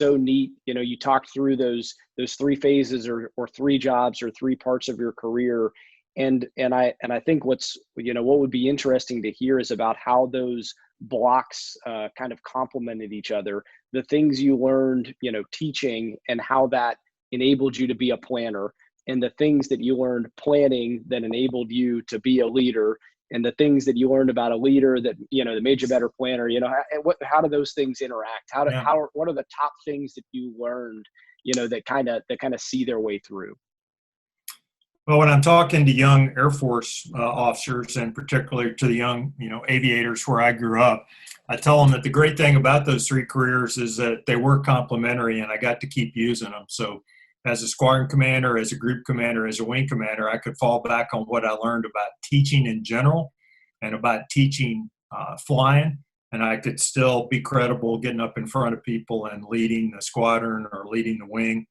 so neat. You talked through those three phases, or three jobs, or three parts of your career. And I think what would be interesting to hear is about how those blocks kind of complemented each other. The things you learned, teaching, and how that enabled you to be a planner, and the things that you learned planning that enabled you to be a leader, and the things that you learned about a leader that made you a better planner. How do those things interact? Yeah. What are the top things that you learned, that kind of see their way through? Well, when I'm talking to young Air Force officers, and particularly to the young, aviators where I grew up, I tell them that the great thing about those three careers is that they were complementary, and I got to keep using them. So as a squadron commander, as a group commander, as a wing commander, I could fall back on what I learned about teaching in general and about teaching flying, and I could still be credible getting up in front of people and leading the squadron or leading the wing.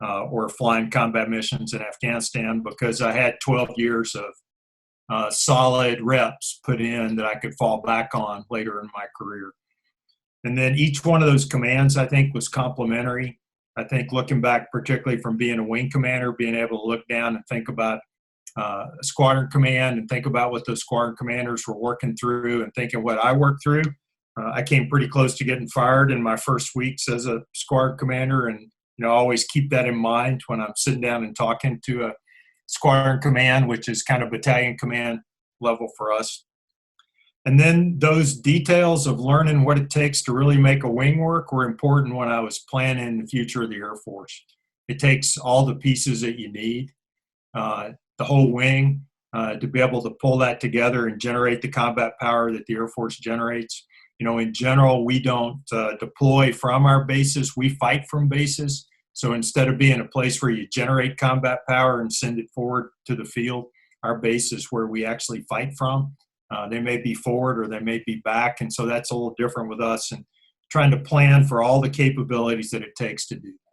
Or flying combat missions in Afghanistan, because I had 12 years of solid reps put in that I could fall back on later in my career. And then each one of those commands, I think, was complementary. I think looking back, particularly from being a wing commander, being able to look down and think about a squadron command and think about what those squadron commanders were working through and thinking what I worked through. I came pretty close to getting fired in my first weeks as a squadron commander, and always keep that in mind when I'm sitting down and talking to a squadron command, which is kind of battalion command level for us. And then those details of learning what it takes to really make a wing work were important when I was planning the future of the Air Force. It takes all the pieces that you need, the whole wing, to be able to pull that together and generate the combat power that the Air Force generates. In general, we don't deploy from our bases, we fight from bases. So instead of being a place where you generate combat power and send it forward to the field, our base is where we actually fight from. They may be forward or they may be back, and so that's a little different with us, and trying to plan for all the capabilities that it takes to do that.